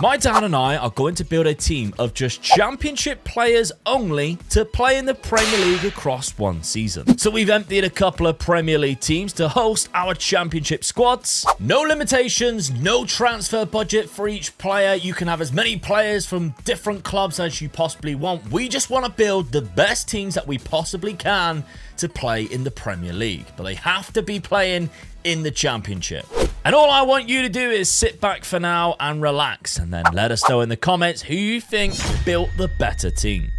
My dad and I are going to build a team of just championship players only to play in the Premier League across one season. So we've emptied a couple of Premier League teams to host our championship squads. No limitations, no transfer budget for each player. You can have as many players from different clubs as you possibly want. We just want to build the best teams that we possibly can to play in the Premier League, but they have to be playing in the championship. And all I want you to do is sit back for now and relax, and then let us know in the comments who you think built the better team.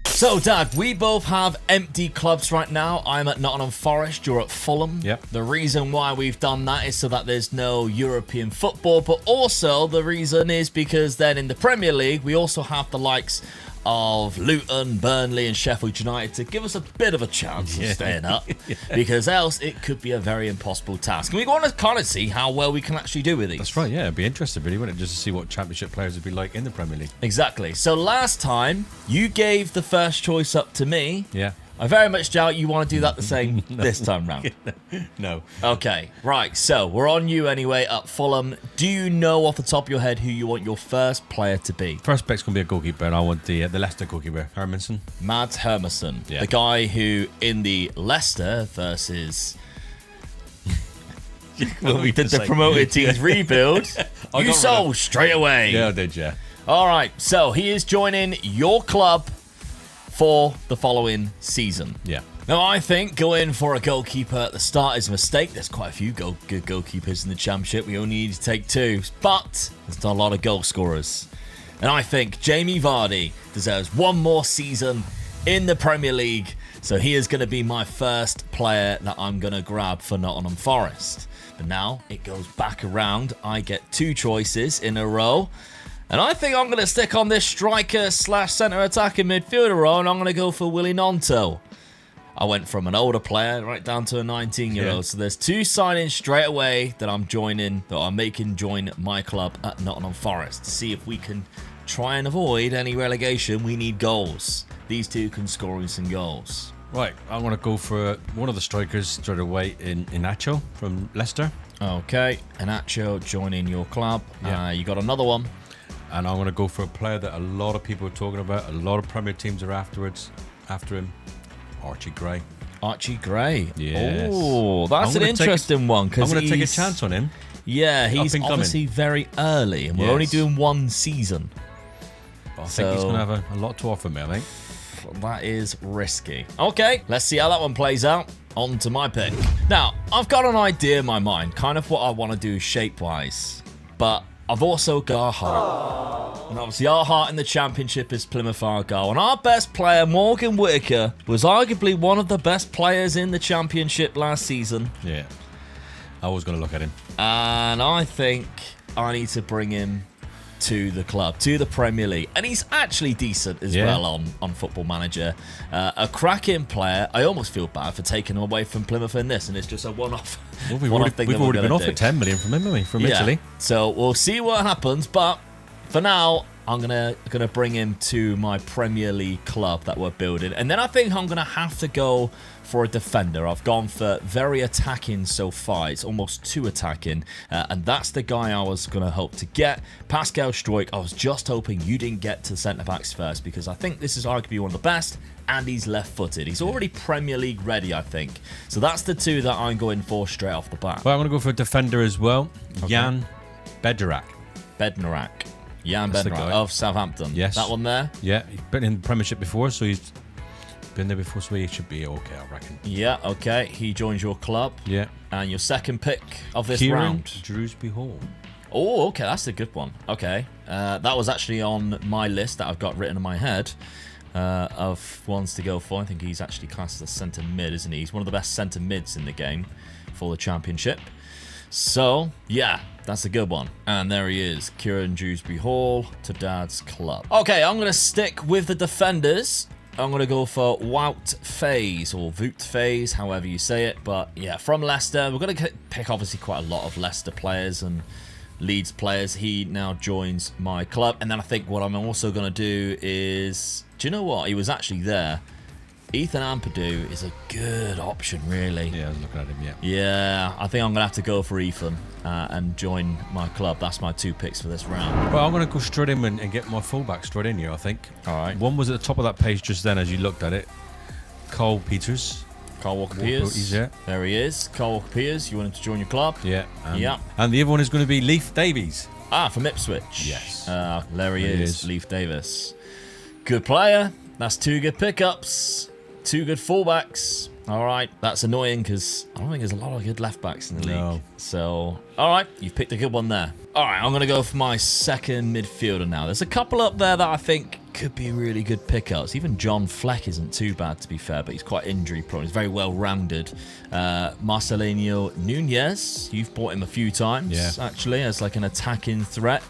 So, Dad, we both have empty clubs right now. I'm at Nottingham Forest, you're at Fulham. Yep. The reason why we've done that is so that there's no European football, but also the reason is because then in the Premier League, we also have the likes of Luton, Burnley and Sheffield United to give us a bit of a chance of staying up, because else it could be a very impossible task. And we want to kind of see how well we can actually do with these. That's right, yeah. It'd be interesting, really, wouldn't it? Just to see what championship players would be like in the Premier League. Exactly. So last time, you gave the first choice up to me. Yeah. I very much doubt you want to do that the same this time round. No. Okay, right. So we're on you anyway at Fulham. Do you know off the top of your head who you want your first player to be? First pick's going to be a goalkeeper, and I want the Leicester goalkeeper, Hermansen. Mads Hermansen. Yeah. The guy who, in the Leicester versus... when we did the promoted teams rebuild, you sold straight away. Yeah, I did, yeah. All right, so he is joining your club for the following season. Yeah. Now, I think going for a goalkeeper at the start is a mistake. There's quite a few good goalkeepers in the Championship. We only need to take two, but there's not a lot of goal scorers. And I think Jamie Vardy deserves one more season in the Premier League, so he is going to be my first player that I'm going to grab for Nottingham Forest. But now it goes back around. I get two choices in a row. And I think I'm going to stick on this striker / centre attacking midfielder role, and I'm going to go for Willy Gnonto. I went from an older player right down to a 19-year-old. Yeah. So there's two signings straight away that I'm making join my club at Nottingham Forest to see if we can try and avoid any relegation. We need goals. These two can score some goals. Right, I want to go for one of the strikers straight away in Inacho from Leicester. Okay, Inacho joining your club. Yeah. You got another one. And I'm going to go for a player that a lot of people are talking about. A lot of Premier teams are after him. Archie Gray. Archie Gray. Yes. Oh, that's an interesting one. I'm going to take a chance on him. Yeah, he's obviously very early, and we're only doing one season. I think he's going to have a lot to offer me, I think. That is risky. Okay, let's see how that one plays out. On to my pick. Now, I've got an idea in my mind, kind of what I want to do shape-wise, but I've also got our heart. And obviously our heart in the Championship is Plymouth Argyle. And our best player, Morgan Whittaker, was arguably one of the best players in the Championship last season. Yeah. I was going to look at him. And I think I need to bring him to the club, to the Premier League. And he's actually decent as well on Football Manager. A cracking player. I almost feel bad for taking him away from Plymouth in this, and it's just a one-off. Well, we've already been offered 10 million from him, haven't we? From Italy. So we'll see what happens, but for now, I'm gonna bring him to my Premier League club that we're building, and then I think I'm gonna have to go for a defender. I've gone for very attacking so far. It's almost too attacking, and that's the guy I was gonna hope to get. Pascal Struijk. I was just hoping you didn't get to centre backs first, because I think this is arguably one of the best, and he's left-footed. He's already Premier League ready, I think. So that's the two that I'm going for straight off the bat. Well, I'm going to go for a defender as well. Okay. Jan Bednarak. Jan Bednarak of Southampton. Yes. That one there? Yeah, he's been in the Premiership before, so he's been there before, so he should be okay, I reckon. Yeah, okay. He joins your club. Yeah. And your second pick of this Kieran round? Drewsbury Hall. Oh, okay. That's a good one. Okay. That was actually on my list that I've got written in my head of ones to go for. I think he's actually classed as a centre mid, isn't he? He's one of the best centre mids in the game for the Championship. So, yeah, that's a good one. And there he is, Kieran Drewsbury Hall to Dad's club. Okay, I'm going to stick with the defenders. I'm going to go for Wout Faes, or Wout Faes, however you say it. But, yeah, from Leicester. We're going to pick, obviously, quite a lot of Leicester players and Leeds players. He now joins my club. And then I think what I'm also going to do is... Do you know what? He was actually there Ethan Ampadu is a good option, really. Yeah, I was looking at him, yeah. Yeah, I think I'm going to have to go for Ethan and join my club. That's my 2 picks for this round. Well, I'm going to go straight in and get my fullback straight in here, I think. All right. One was at the top of that page just then as you looked at it. Cole Peters. Carl Walker-Peters. He's there. There he is. Carl Walker-Peters. You want him to join your club? Yeah. Yeah. And the other one is going to be Leif Davies. From Ipswich. Yes. There he is. Leif Davis. Good player. That's 2 good pickups. 2 good fullbacks. All right. That's annoying because I don't think there's a lot of good left backs in the league. So, all right. You've picked a good one there. All right. I'm going to go for my second midfielder now. There's a couple up there that I think could be really good pickups. Even John Fleck isn't too bad, to be fair, but he's quite injury prone. He's very well rounded. Marcelinho Nunez. You've bought him a few times, actually, as like an attacking threat.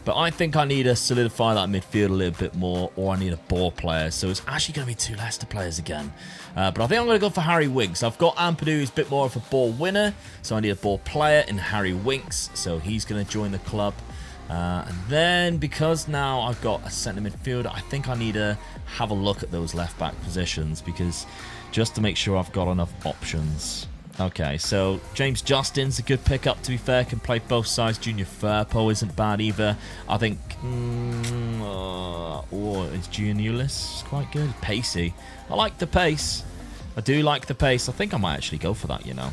But I think I need to solidify that midfield a little bit more, or I need a ball player. So it's actually going to be 2 Leicester players again. But I think I'm going to go for Harry Winks. I've got Ampadu, who's a bit more of a ball winner. So I need a ball player in Harry Winks. So he's going to join the club. And then because now I've got a centre midfielder, I think I need to have a look at those left back positions, because just to make sure I've got enough options. Okay, so James Justin's a good pickup, to be fair. Can play both sides. Junior Firpo isn't bad either. I think... is Giannoulis quite good? Pacey. I like the pace. I do like the pace. I think I might actually go for that, you know.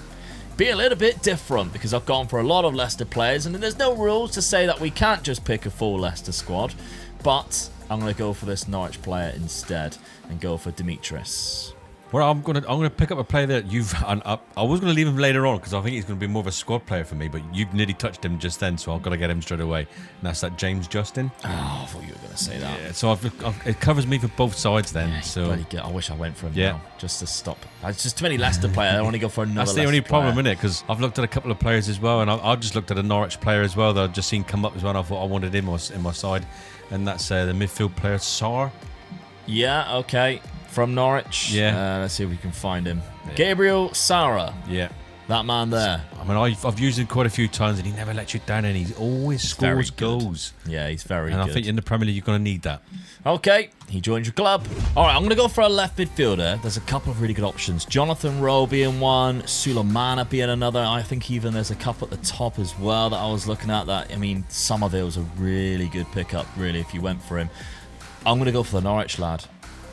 Be a little bit different, because I've gone for a lot of Leicester players, and there's no rules to say that we can't just pick a full Leicester squad. But I'm going to go for this Norwich player instead and go for Dimitris. Well, I'm gonna pick up a player that you've. I was gonna leave him later on because I think he's gonna be more of a squad player for me. But you've nearly touched him just then, so I've got to get him straight away. And that's that James Justin. Oh, I thought you were gonna say that. Yeah, so it covers me for both sides then. Yeah, so I wish I went for him now, just to stop. It's just too many Leicester players. I want to go for another. That's the Leicester only problem, player. isn't it? Because I've looked at a couple of players as well, and I just looked at a Norwich player as well that I've just seen come up as well. And I thought I wanted him in my side, and that's the midfield player Sarr. Yeah. Okay. From Norwich. Yeah. Let's see if we can find him. Yeah. Gabriel Sara. Yeah. That man there. I mean, I've used him quite a few times, and he never lets you down, and he always scores goals. Yeah, he's very good. And I think in the Premier League, you're going to need that. Okay, he joins your club. All right, I'm going to go for a left midfielder. There's a couple of really good options. Jonathan Rowe being one, Sulemana being another. I think even there's a couple at the top as well that I was looking at. That, I mean, Somerville's a really good pickup, really, if you went for him. I'm going to go for the Norwich lad.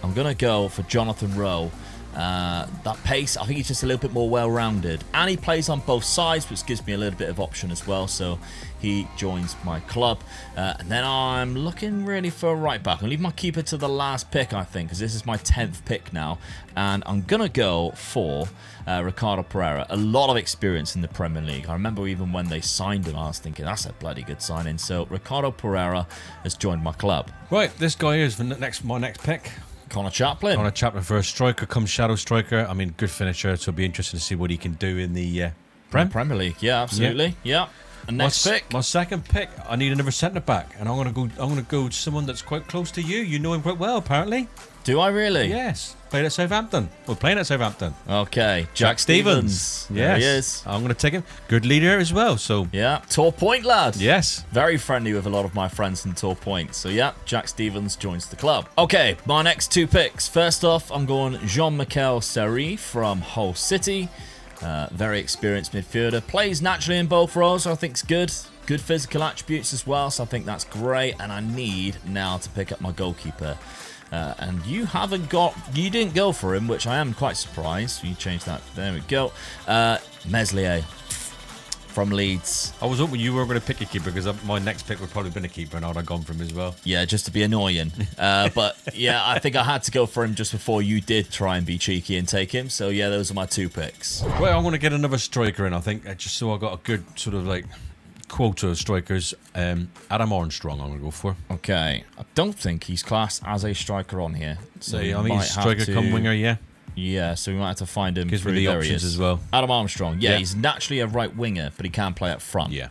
I'm going to go for Jonathan Rowe. That pace, I think he's just a little bit more well-rounded. And he plays on both sides, which gives me a little bit of option as well. So he joins my club. And then I'm looking really for a right back. I'll leave my keeper to the last pick, I think, because this is my 10th pick now. And I'm going to go for Ricardo Pereira. A lot of experience in the Premier League. I remember even when they signed him, I was thinking, that's a bloody good signing. So Ricardo Pereira has joined my club. Right, this guy is my next pick. Connor Chaplin. Connor Chaplin for a striker, comes shadow striker. I mean, good finisher, so it'll be interesting to see what he can do in the Premier League. Yeah, absolutely. Yeah. And next pick. My second pick, I need another centre back, and I'm gonna go with someone that's quite close to you. You know him quite well, apparently. Do I really? Yes. Played at Southampton. We're playing at Southampton. Okay. Jack Stevens. Yes. There he is. I'm going to take him. Good leader as well. So yeah. Tor Point lad. Yes. Very friendly with a lot of my friends in Tor Point. So yeah, Jack Stevens joins the club. Okay, my next 2 picks. First off, I'm going Jean-Michel Seri from Hull City. Very experienced midfielder. Plays naturally in both roles, so I think it's good. Good physical attributes as well, so I think that's great. And I need now to pick up my goalkeeper. And you didn't go for him, which I am quite surprised. You changed that. There we go. Meslier from Leeds. I was hoping you were going to pick a keeper because my next pick would probably have been a keeper and I'd have gone for him as well. Yeah, just to be annoying. But yeah, I think I had to go for him just before you did try and be cheeky and take him. So yeah, those are my 2 picks. Well, I'm going to get another striker in, I think, just so I got a good sort of like quota of strikers. Adam Armstrong I'm going to go for. Okay. I don't think he's classed as a striker on here. So yeah, I mean, he's striker come winger, yeah. Yeah, so we might have to find him. Gives me the options as well. Adam Armstrong. Yeah, he's naturally a right winger, but he can play up front. Yeah.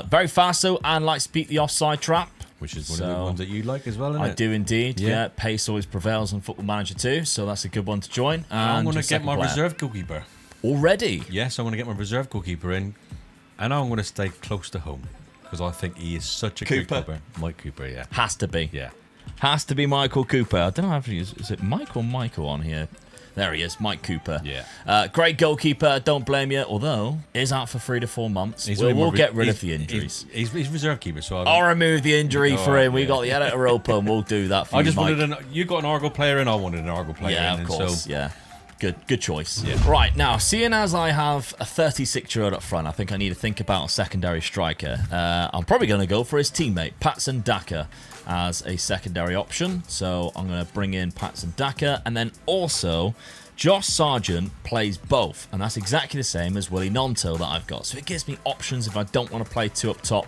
Very fast, though, and likes to beat the offside trap. Which is one of the ones that you like as well, isn't it? I do indeed. Yeah. Pace always prevails on Football Manager too, so that's a good one to join. And I'm going to get my reserve goalkeeper. Already? Yes, I'm going to get my reserve goalkeeper in, and I'm going to stay close to home because I think he is such a good keeper. Mike Cooper, yeah. Has to be. Yeah. Has to be Michael Cooper. I don't know if is it Mike or Michael on here. There he is, Mike Cooper. Yeah. Great goalkeeper, don't blame you. Although, is out for 3 to 4 months. We'll get rid of the injuries. He's reserve keeper, so I'll remove the injury for him. We got the editor open. We'll do that for you, I just Mike. wanted you got an Argo player, and I wanted an Argo player. Yeah, in, of course. So, yeah. Good choice. Yeah. Right, now, seeing as I have a 36-year-old up front, I think I need to think about a secondary striker. I'm probably going to go for his teammate, Patson Daka, as a secondary option. So I'm going to bring in Patson Daka, and then also Josh Sargent plays both, and that's exactly the same as Willie Nonto that I've got. So it gives me options if I don't want to play 2 up top.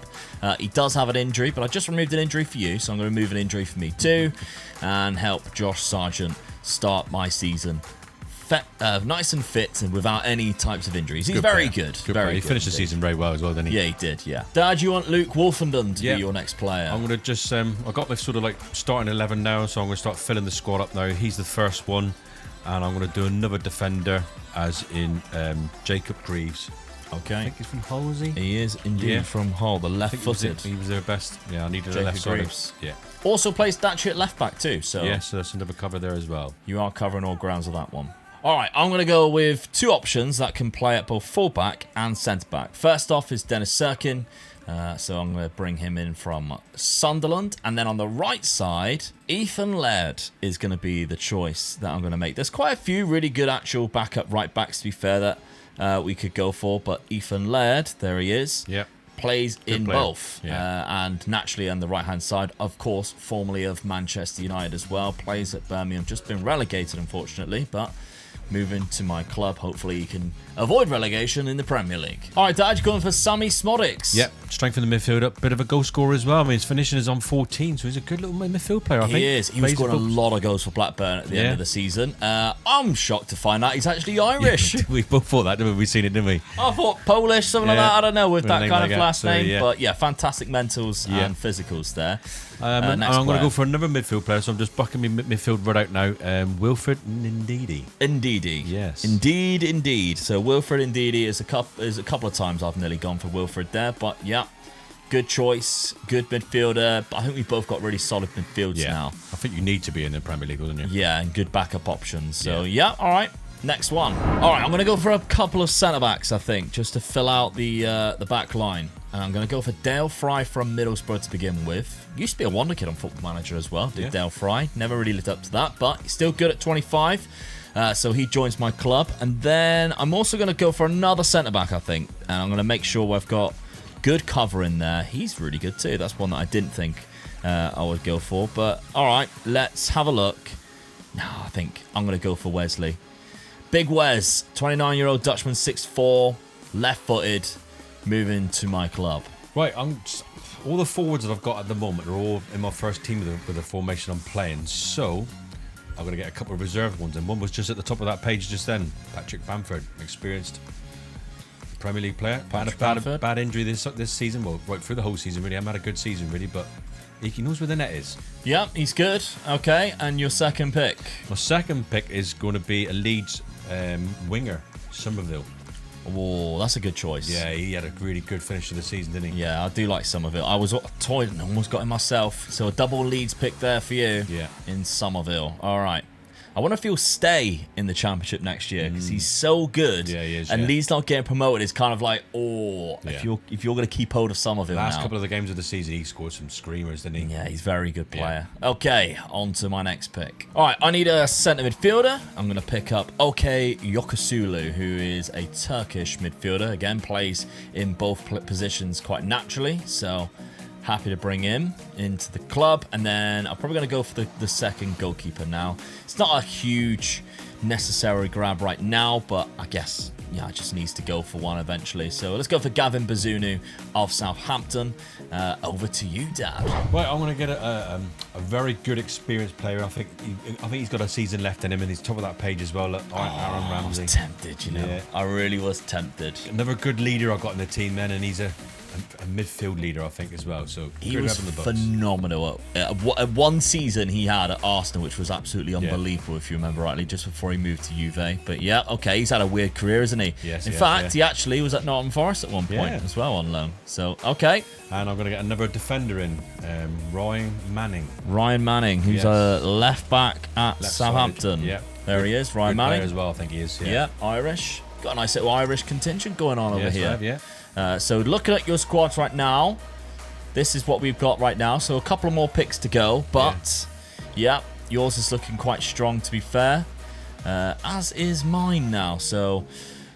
He does have an injury, but I just removed an injury for you, so I'm going to remove an injury for me too, and help Josh Sargent start my season nice and fit and without any types of injuries. He's very good. Very good. He finished the season very well as well, didn't he? Yeah, he did, yeah. Dad, you want Luke Wolfenden to be your next player? I'm going to just... I got this sort of like starting 11 now, so I'm going to start filling the squad up now. He's the first one, and I'm going to do another defender, as in Jacob Greaves. Okay. I think he's from Hull, is he? He is indeed from Hull, the left-footed. He was their best. Yeah, I needed a left Greaves. Yeah. Also plays Datchy at left-back too, so... Yeah, so that's another cover there as well. You are covering all grounds of that one. All right, I'm going to go with 2 options that can play at both fullback and centre-back. First off is Dennis Serkin, so I'm going to bring him in from Sunderland. And then on the right side, Ethan Laird is going to be the choice that I'm going to make. There's quite a few really good actual backup right-backs, to be fair, that we could go for. But Ethan Laird, there he is. Yep. Plays in both, yeah. And naturally on the right hand side, of course, formerly of Manchester United as well, plays at Birmingham, just been relegated unfortunately, but moving to my club, hopefully he can avoid relegation in the Premier League. All right, Dad, you're going for Sammy Smodics. Yep, strengthen the midfield up, bit of a goal scorer as well. I mean, his finishing is on 14, so he's a good little midfield player, I think. He is. He was scoring a lot of goals for Blackburn at the end of the season. I'm shocked to find out he's actually Irish. Yeah, we both thought that, didn't we? We've seen it, didn't we? I thought Polish, something like that. I don't know, with that kind of last name. Yeah. But yeah, fantastic mentals and physicals there. And I'm going to go for another midfield player, so I'm just bucking my midfield right out now. Wilfred Ndidi. Ndidi. Yes. Indeed. So Wilfred Ndidi is a couple of times I've nearly gone for Wilfred there, but yeah, good choice, good midfielder. But I think we've both got really solid midfields now. I think you need to be in the Premier League, don't you? Yeah, and good backup options. So yeah, all right. Next one. All right, I'm going to go for a couple of centre-backs, I think, just to fill out the back line. And I'm going to go for Dale Fry from Middlesbrough to begin with. Used to be a wonder kid on Football Manager as well, did Dale Fry. Never really lived up to that, but he's still good at 25. So he joins my club. And then I'm also going to go for another centre-back, I think. And I'm going to make sure we've got good cover in there. He's really good too. That's one that I didn't think I would go for. But all right, let's have a look. No, I think I'm going to go for Wesley. Big Wes, 29-year-old Dutchman, 6'4", left-footed, moving to my club. Right, all the forwards that I've got at the moment are all in my first team with the formation I'm playing. So I'm going to get a couple of reserve ones, and one was just at the top of that page just then. Patrick Bamford, experienced Premier League player. Had a bad injury this season. Well, right through the whole season, really. I haven't had a good season, really, but he knows where the net is. Yeah, he's good. Okay, and your second pick? My second pick is going to be a Leeds winger, Somerville. Oh, that's a good choice. Yeah, he had a really good finish to the season, didn't he? Yeah, I do like Somerville. I was toying and almost got him myself. So a double Leeds pick there for you in Somerville. All right. I wonder if he'll stay in the Championship next year because he's so good. Yeah, he is. And Leeds not getting promoted is kind of like, if you're going to keep hold of Somerville Last couple of the games of the season, he scored some screamers, didn't he? Yeah, he's a very good player. Yeah. Okay, on to my next pick. All right, I need a centre midfielder. I'm going to pick up Okay Yokusulu, who is a Turkish midfielder. Again, plays in both positions quite naturally. So happy to bring him into the club. And then I'm probably going to go for the second goalkeeper now. It's not a huge necessary grab right now, but I guess, yeah, it just needs to go for one eventually. So let's go for Gavin Bazunu of Southampton. Over to you, Dad. Well, I'm going to get a very good experienced player. I think he's got a season left in him, and he's top of that page as well. Look, Aaron Ramsey. I was tempted, you know. Yeah. I really was tempted. Another good leader I got in the team then, and he's a midfield leader, I think, as well. So he was phenomenal. One season he had at Arsenal, which was absolutely unbelievable, if you remember rightly, just before he moved to Juve. But yeah, okay, he's had a weird career, isn't he? Yes. In fact, he actually was at Nottingham Forest at one point as well on loan. So okay. And I'm going to get another defender in, Ryan Manning. Ryan Manning, who's a left back at Southampton. Yeah. There he is, Ryan Good player Manning. as well, I think he is. Yeah, Irish. Got a nice little Irish contingent going on over Yes, here. I have, yeah. So looking at your squads right now, this is what we've got right now. So a couple more picks to go, but yeah, yours is looking quite strong to be fair, as is mine now. So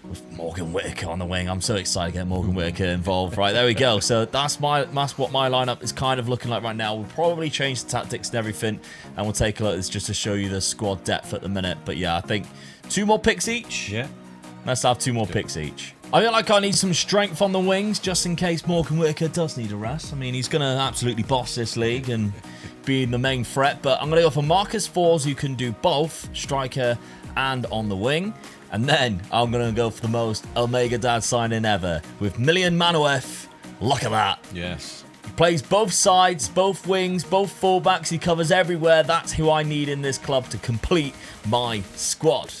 with Morgan Whittaker on the wing, I'm so excited to get Morgan Whittaker involved. Right, there we go. So that's what my lineup is kind of looking like right now. We'll probably change the tactics and everything, and we'll take a look at this just to show you the squad depth at the minute. But yeah, I think 2 more picks each. Yeah. Let's have 2 more picks each. I feel like I need some strength on the wings just in case Morgan Whittaker does need a rest. I mean, he's going to absolutely boss this league and be the main threat. But I'm going to go for Marcus Fours, who can do both striker and on the wing. And then I'm going to go for the most Omega Dad signing ever with Milian Manuef. Look at that. Yes. He plays both sides, both wings, both fullbacks. He covers everywhere. That's who I need in this club to complete my squad.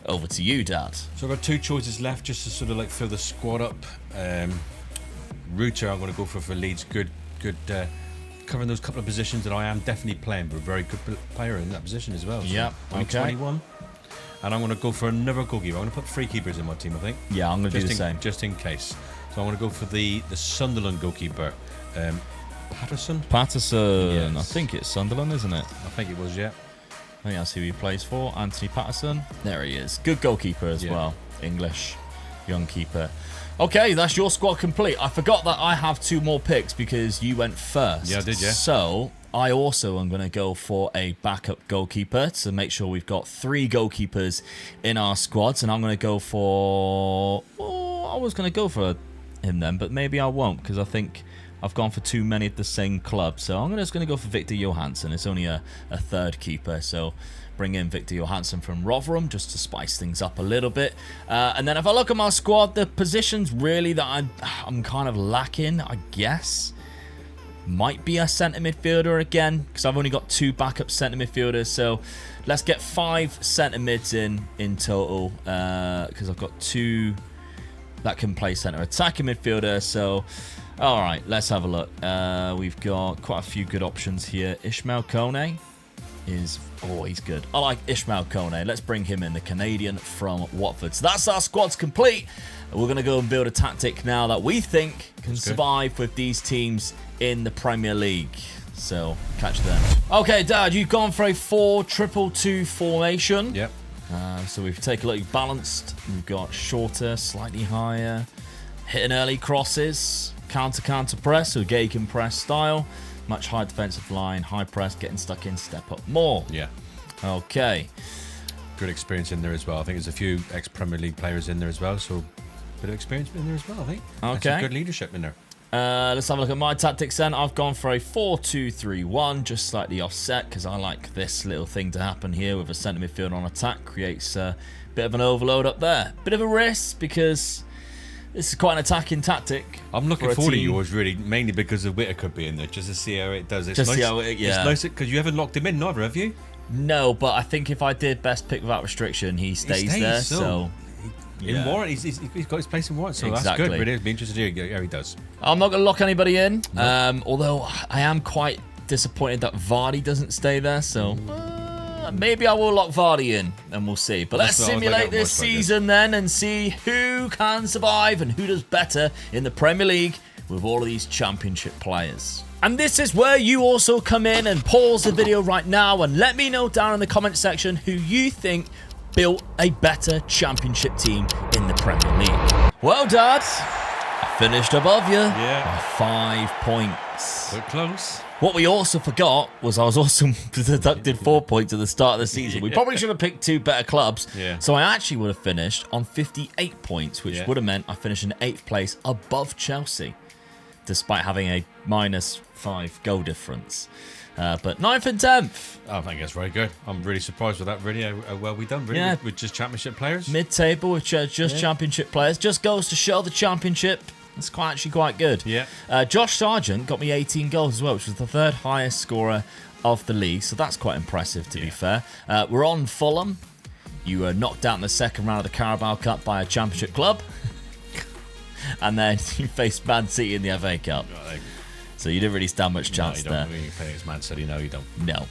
Over to you, Dad. So I've got 2 choices left just to sort of like fill the squad up. Reuter, I'm going to go for Leeds. Good, covering those couple of positions that I am definitely playing, but a very good player in that position as well. So Yeah, only okay. 21. And I'm going to go for another goalkeeper. I'm going to put 3 keepers in my team, I think. Yeah, I'm going to do the same. Just in case. So I'm going to go for the Sunderland goalkeeper, Patterson. Patterson. Yes. I think it's Sunderland, isn't it? I think it was, yeah. I think that's who he plays for. Anthony Patterson. There he is. Good goalkeeper as well. English. Young keeper. Okay, that's your squad complete. I forgot that I have 2 more picks because you went first. Yeah, I did, yeah. So I also am going to go for a backup goalkeeper to make sure we've got 3 goalkeepers in our squads. And I'm going to go for... Well, I was going to go for him then, but maybe I won't because I think I've gone for too many of the same club. So I'm just going to go for Victor Johansson. It's only a 3rd keeper, so bring in Victor Johansson from Rotherham just to spice things up a little bit. And then if I look at my squad, the positions really that I'm kind of lacking, I guess, might be a centre midfielder again, because I've only got 2 backup centre midfielders. So let's get 5 centre mids in total, because I've got 2 that can play centre attacking midfielder. So all right, let's have a look. We've got quite a few good options here. Ishmael Kone is... Oh, he's good. I like Ishmael Kone. Let's bring him in, the Canadian from Watford. So that's our squad's complete. We're going to go and build a tactic now that we think can survive with these teams in the Premier League. So, catch them. Okay, Dad, you've gone for a 4-2-2 formation. Yep. So we've taken a look, balanced. We've got shorter, slightly higher, hitting early crosses, counter press, so Gagan press style, much higher defensive line, high press, getting stuck in, step up more. Yeah. Okay. Good experience in there as well. I think there's a few ex-Premier League players in there as well, so a bit of experience in there as well, I think. Okay. Some good leadership in there. Let's have a look at my tactics then. I've gone for a 4-2-3-1, just slightly offset, because I like this little thing to happen here with a centre midfield on attack. Creates a bit of an overload up there. Bit of a risk, because this is quite an attacking tactic. I'm looking forward to yours, really, mainly because of Whittaker being there, just to see how it does. It's Just nice, see how it- yeah. It's nice, because you haven't locked him in, neither, have you? No, but I think if I did best pick without restriction, he stays there. So in Warren, he's got his place in Warren, so Exactly. that's good. Really, it'd be interested to hear how he does. I'm not going to lock anybody in. Although I am quite disappointed that Vardy doesn't stay there. So maybe I will lock Vardy in, and we'll see. But let's That's what I was simulate looking this at, quite good. season then and see who can survive and who does better in the Premier League with all of these Championship players. And this is where you also come in and pause the video right now and let me know down in the comment section who you think built a better Championship team in the Premier League. Well, Dad, I finished above you by 5 points. But close. What we also forgot was I was also deducted 4 points at the start of the season. We probably should have picked 2 better clubs. Yeah. So I actually would have finished on 58 points, which would have meant I finished in 8th place above Chelsea, despite having a -5 goal difference. But 9th and 10th. I think that's very good. I'm really surprised with that, really, how well we done, really, Yeah. with just Championship players. Mid-table with just Championship players. Just goes to show the Championship. It's actually quite good. Yeah. Josh Sargent got me 18 goals as well, which was the 3rd highest scorer of the league. So that's quite impressive, to be fair. We're on Fulham. You were knocked out in the 2nd round of the Carabao Cup by a Championship club. And then you faced Man City in the FA Cup. So you didn't really stand much chance no, you there. don't. When you play against Man City, no, you don't.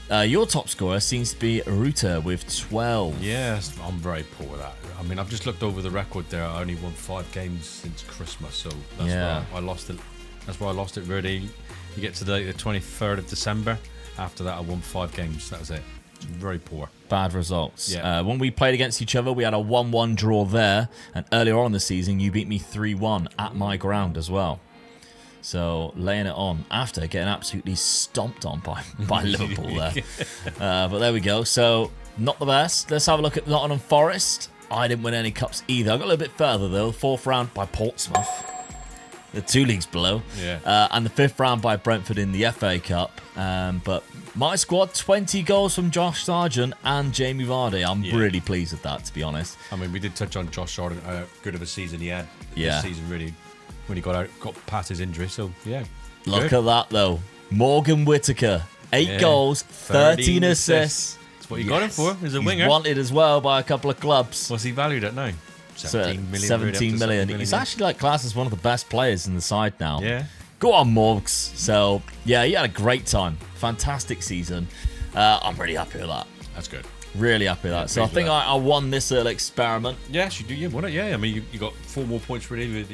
No. Your top scorer seems to be Ruta with 12. Yes, I'm very poor with that. I mean, I've just looked over the record there. I only won 5 games since Christmas, so that's where I lost it. That's why I lost it really. You get to the 23rd of December. After that, I won 5 games. That was it. It's very poor. Bad results. Yeah. When we played against each other, we had a 1-1 draw there. And earlier on in the season, you beat me 3-1 at my ground as well. So laying it on after getting absolutely stomped on by Liverpool there. But there we go. So not the best. Let's have a look at Nottingham Forest. I didn't win any cups either. I got a little bit further though. 4th round by Portsmouth. The 2 leagues below. Yeah. And the 5th round by Brentford in the FA Cup. But my squad, 20 goals from Josh Sargent and Jamie Vardy. I'm really pleased with that, to be honest. I mean, we did touch on Josh Sargent, good of a season he had Yeah. this season, really, when he got past his injury. So, yeah. Look good. at that, though. Morgan Whittaker, 8 goals, 13 assists. That's what you got him for, as a winger. He's wanted as well by a couple of clubs. What's he valued at now? 17 million. 17 million. He's actually like classed as one of the best players in the side now. Yeah. Go on, Morgs. So, yeah, he had a great time. Fantastic season. I'm really happy with that. That's good. Really happy with that. So I think I won this little experiment. Yes, you do. You won it. Yeah, I mean, you got 4 more points really.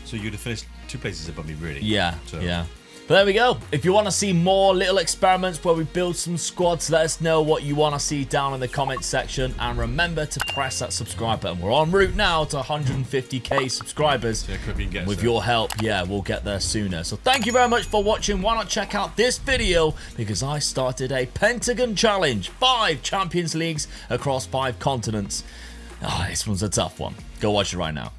So you'd have finished 2 places above me, really. Yeah, So. yeah. But there we go. If you want to see more little experiments where we build some squads, let us know what you want to see down in the comments section. And remember to press that subscribe button. We're en route now to 150k subscribers. Yeah, could be get With there. your help, yeah, we'll get there sooner. So thank you very much for watching. Why not check out this video? Because I started a Pentagon Challenge. 5 Champions Leagues across 5 continents. This one's a tough one. Go watch it right now.